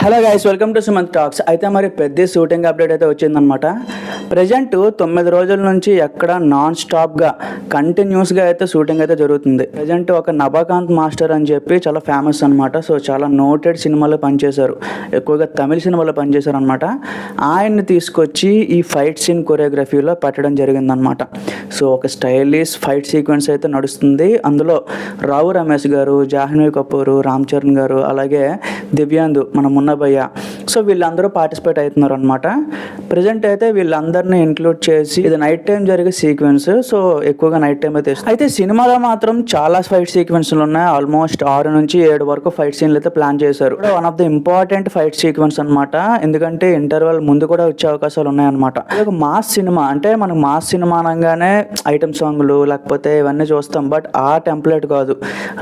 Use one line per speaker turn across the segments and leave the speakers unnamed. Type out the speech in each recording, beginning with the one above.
Hello guys, welcome to Sumanth talks. అయితే మరి పెద్ద షూటింగ్ అప్డేట్ అయితే వచ్చిందనమాట. ప్రజెంట్ 9 రోజుల నుంచి ఎక్కడ నాన్ స్టాప్గా కంటిన్యూస్గా అయితే షూటింగ్ అయితే జరుగుతుంది. ప్రజెంట్ ఒక నభాకాంత్ మాస్టర్ అని చెప్పి చాలా ఫేమస్ అనమాట. సో చాలా నోటెడ్ సినిమాలో పనిచేశారు, ఎక్కువగా తమిళ సినిమాలో పనిచేశారు అనమాట. ఆయన్ని తీసుకొచ్చి ఈ ఫైట్ సీన్ కొరియోగ్రఫీలో పెట్టడం జరిగిందనమాట. సో ఒక స్టైలిష్ ఫైట్ సీక్వెన్స్ అయితే నడుస్తుంది. అందులో రావు రమేష్ గారు, జాహ్నవి కపూర్, రామ్ చరణ్ గారు, అలాగే దివ్యాందు మన మున్నబయ్య, సో వీళ్ళందరూ పార్టిసిపేట్ అవుతున్నారు అనమాట. ప్రజెంట్ అయితే వీళ్ళందరినీ ఇంక్లూడ్ చేసి ఇది నైట్ టైం జరిగే సీక్వెన్స్. సో ఎక్కువగా నైట్ టైం అయితే సినిమాలో మాత్రం చాలా ఫైట్ సీక్వెన్స్లు ఉన్నాయి. ఆల్మోస్ట్ 6 నుంచి 7 వరకు ఫైట్ సీన్లు అయితే ప్లాన్ చేశారు. One of the important fight sequence అనమాట. ఎందుకంటే ఇంటర్వెల్ ముందు కూడా వచ్చే అవకాశాలు ఉన్నాయన్నమాట. ఒక మాస్ సినిమా అంటే మనకు మాస్ సినిమా అనగానే ఐటమ్ సాంగ్లు లేకపోతే ఇవన్నీ చూస్తాం, బట్ ఆ టెంప్లెట్ కాదు.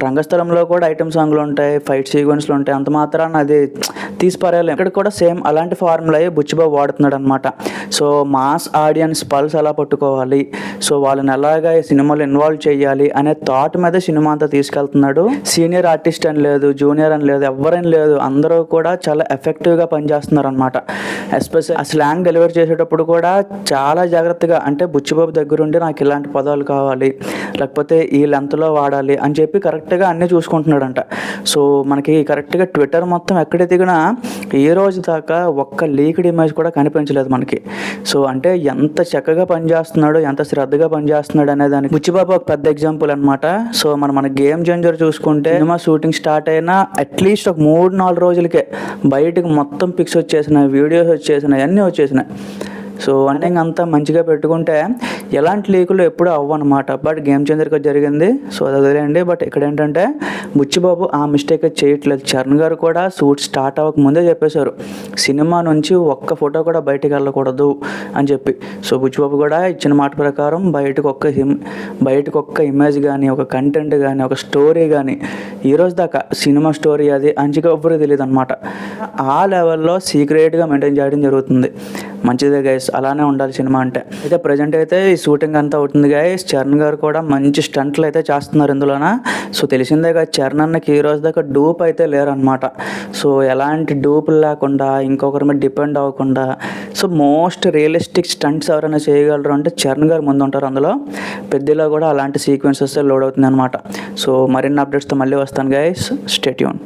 రంగస్థలంలో కూడా ఐటమ్ సాంగ్లు ఉంటాయి, ఫైట్ సీక్వెన్స్లు ఉంటాయి. అంత మాత్రాన అది తీసిపారేయాలి. ఇక్కడ కూడా సేమ్ అలాంటి ఫార్ములా బుచ్చిబాబు వాడుతున్నాడు అనమాట. సో మాస్ ఆడియన్స్ పల్స్ ఎలా పట్టుకోవాలి, సో వాళ్ళని ఎలాగా ఈ సినిమాలో ఇన్వాల్వ్ చేయాలి అనే థాట్ మీద సినిమా అంతా తీసుకెళ్తున్నాడు. సీనియర్ ఆర్టిస్ట్ అని లేదు, జూనియర్ అని లేదు, ఎవరని లేదు, అందరూ కూడా చాలా ఎఫెక్టివ్గా పనిచేస్తున్నారు అనమాట. ఎస్పెషల్ ఆ స్లాంగ్ డెలివరీ చేసేటప్పుడు కూడా చాలా జాగ్రత్తగా, అంటే బుచ్చిబాబు దగ్గరుండి నాకు ఇలాంటి పదాలు కావాలి, లేకపోతే ఈ లెంత్లో వాడాలి అని చెప్పి కరెక్ట్గా అన్నీ చూసుకుంటున్నాడంట. సో మనకి కరెక్ట్గా ట్విట్టర్ మొత్తం ఎక్కడ దిగినా ఈ రోజు దాకా ఒక్క లీక్డ్ ఇమేజ్ కూడా కనిపించలేదు మనకి. సో అంటే ఎంత చక్కగా పనిచేస్తున్నాడు, ఎంత శ్రద్ధగా పనిచేస్తున్నాడు అనే దానికి బుచ్చిబాబు ఒక పెద్ద ఎగ్జాంపుల్ అనమాట. సో మన గేమ్ చేంజర్ చూసుకుంటే సినిమా షూటింగ్ స్టార్ట్ అయినా అట్లీస్ట్ ఒక 3-4 రోజులకే బయటకు మొత్తం పిక్స్ వచ్చేసినాయి, వీడియోస్ వచ్చేసినాయి, అన్నీ వచ్చేసినాయి. సో అంటే అంతా మంచిగా పెట్టుకుంటే ఎలాంటి లీకులు ఎప్పుడూ అవ్వనమాట. బట్ గేమ్ చేంజర్గా జరిగింది, సో అది వదిలేయండి. బట్ ఇక్కడ ఏంటంటే బుచ్చిబాబు ఆ మిస్టేక్ చేయట్లేదు. చరణ్ గారు కూడా షూట్ స్టార్ట్ అవ్వక ముందే చెప్పేశారు, సినిమా నుంచి ఒక్క ఫోటో కూడా బయటకు వెళ్ళకూడదు అని చెప్పి. సో బుచ్చిబాబు కూడా ఇచ్చిన మాట ప్రకారం బయటకు ఒక్క ఇమేజ్ కానీ, ఒక కంటెంట్ కానీ, ఒక స్టోరీ కానీ ఈ రోజు దాకా సినిమా స్టోరీ అది అంచుగా ఎవ్వరూ తెలియదు అనమాట. ఆ లెవెల్లో సీక్రెట్గా మెయింటైన్ చేయడం జరుగుతుంది. మంచిదే గైస్, అలానే ఉండాలి సినిమా అంటే. అయితే ప్రజెంట్ అయితే ఈ షూటింగ్ అంతా అవుతుంది గైస్. చరణ్ గారు కూడా మంచి స్టంట్లు అయితే చేస్తున్నారు ఇందులోన. సో తెలిసిందే కదా, చరణ్ అన్నకి ఈ రోజు దాకా డూప్ అయితే లేరనమాట. సో ఎలాంటి డూపులు లేకుండా, ఇంకొకరి మీద డిపెండ్ అవ్వకుండా, సో మోస్ట్ రియలిస్టిక్ స్టంట్స్ ఎవరైనా చేయగలరు అంటే చరణ్ గారు ముందు ఉంటారు అందులో. పెద్దలో కూడా అలాంటి సీక్వెన్సెస్ లోడ్ అవుతుంది అనమాట. సో మరిన్ని అప్డేట్స్తో మళ్ళీ వస్తాను గైస్, స్టే ట్యూన్.